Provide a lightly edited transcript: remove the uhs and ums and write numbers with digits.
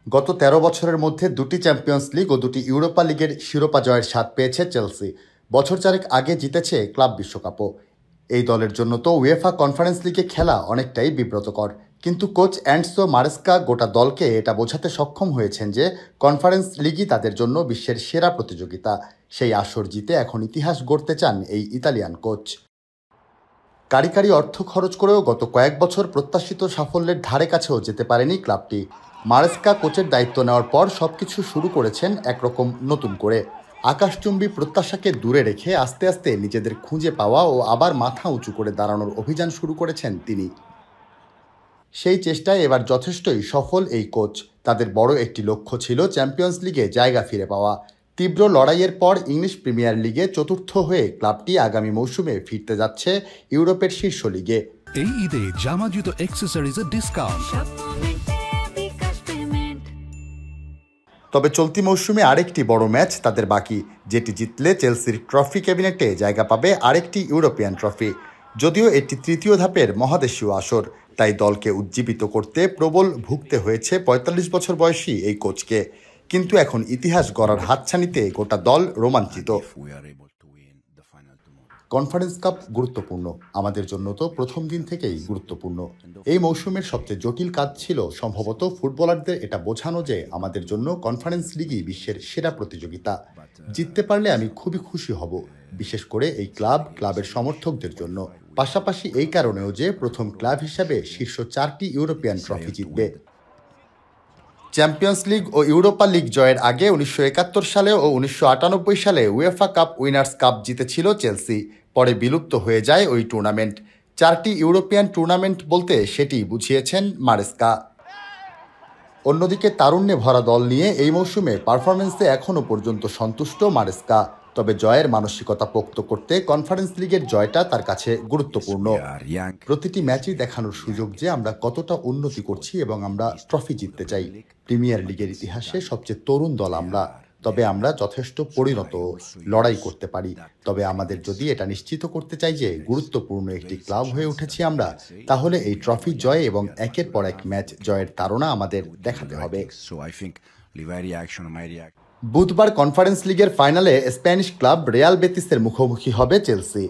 গত ১৩ বছরের মধ্যে দুটি চ্যাম্পিয়ন্স লিগ ও দুটি ইউরোপা লিগের শিরোপা জয়ের স্বাদ পেয়েছে চেলসি। বছর চারেক আগে জিতেছে ক্লাব বিশ্বকাপও। এই দলের জন্য তো উয়েফা কনফারেন্স লিগে খেলা অনেকটাই বিব্রতকর, কিন্তু কোচ অ্যান্ডসো মারেস্কা গোটা দলকে এটা বোঝাতে সক্ষম হয়েছেন যে কনফারেন্স লিগই তাদের জন্য বিশ্বের সেরা প্রতিযোগিতা। সেই আসর জিতে এখন ইতিহাস গড়তে চান এই ইতালিয়ান কোচ। কারি অর্থ খরচ করেও গত কয়েক বছর প্রত্যাশিত সাফল্যের ধারে কাছেও যেতে পারেনি ক্লাবটি। মারেস্কা কোচের দায়িত্ব নেওয়ার পর সবকিছু শুরু করেছেন একরকম নতুন করে। আকাশচুম্বী প্রত্যাশাকে দূরে রেখে আস্তে আস্তে নিজেদের খুঁজে পাওয়া ও আবার মাথা উঁচু করে দাঁড়ানোর অভিযান শুরু করেছেন তিনি। সেই চেষ্টায় এবার যথেষ্টই সফল এই কোচ। তাদের বড় একটি লক্ষ্য ছিল চ্যাম্পিয়ন্স লিগে জায়গা ফিরে পাওয়া। তীব্র লড়াইয়ের পর ইংলিশ প্রিমিয়ার লিগে চতুর্থ হয়ে ক্লাবটি আগামী মৌসুমে ফিরতে যাচ্ছে ইউরোপের শীর্ষ লিগে। এই ঈদে জামা জুতো অ্যাক্সেসরিজের ডিসকাউন্ট। তবে চলতি মৌসুমে আরেকটি বড় ম্যাচ তাদের বাকি, যেটি জিতলে চেলসির ট্রফি ক্যাবিনেটে জায়গা পাবে আরেকটি ইউরোপিয়ান ট্রফি। যদিও এটি তৃতীয় ধাপের মহাদেশীয় আসর, তাই দলকে উজ্জীবিত করতে প্রবল ভুগতে হয়েছে ৪৫ বছর বয়সী এই কোচকে। কিন্তু এখন ইতিহাস গড়ার হাতছানিতে গোটা দল রোমাঞ্চিত। কনফারেন্স কাপ গুরুত্বপূর্ণ, আমাদের জন্য তো প্রথম দিন থেকেই গুরুত্বপূর্ণ। এই মৌসুমের সবচেয়ে জটিল কাজ ছিল সম্ভবত ফুটবলারদের এটা বোঝানো যে আমাদের জন্য কনফারেন্স লিগই বিশ্বের সেরা প্রতিযোগিতা। জিততে পারলে আমি খুবই খুশি হব, বিশেষ করে এই ক্লাবের সমর্থকদের জন্য। পাশাপাশি এই কারণেও যে প্রথম ক্লাব হিসাবে শীর্ষ 4টি ইউরোপিয়ান ট্রফি জিতবে। চ্যাম্পিয়ন্স লিগ ও ইউরোপা লিগ জয়ের আগে ১৯৭১ সালে ও ১৯৯৮ সালে উয়েফা কাপ উইনার্স কাপ জিতেছিল চেলসি। পরে বিলুপ্ত হয়ে যায় ওই টুর্নামেন্ট। 4টি ইউরোপিয়ান টুর্নামেন্ট বলতে সেটি বুঝিয়েছেন মারেস্কা। অন্যদিকে তারুণ্যে ভরা দল নিয়ে এই মৌসুমে পারফরমেন্সে এখনও পর্যন্ত সন্তুষ্ট মারেস্কা। তবে জয়ের মানসিকতা পোক্ত করতে কনফারেন্স লিগের জয়টা তার কাছে গুরুত্বপূর্ণ। প্রতিটি ম্যাচই দেখানোর সুযোগ যে আমরা কতটা উন্নতি করছি এবং আমরা ট্রফি জিততে চাই। প্রিমিয়ার লিগের ইতিহাসে সবচেয়ে তরুণ দল আমরা, তবে আমরা যথেষ্ট পরিণত, লড়াই করতে পারি। তবে আমাদের যদি এটা নিশ্চিত করতে চাই যে গুরুত্বপূর্ণ একটি ক্লাব হয়ে উঠেছি আমরা, তাহলে এই ট্রফি জয় এবং একের পর এক ম্যাচ জয়ের তাড়না আমাদের দেখাতে হবে। বুধবার কনফারেন্স লিগের ফাইনালে স্প্যানিশ ক্লাব রিয়াল বেতিসের মুখোমুখি হবে চেলসি।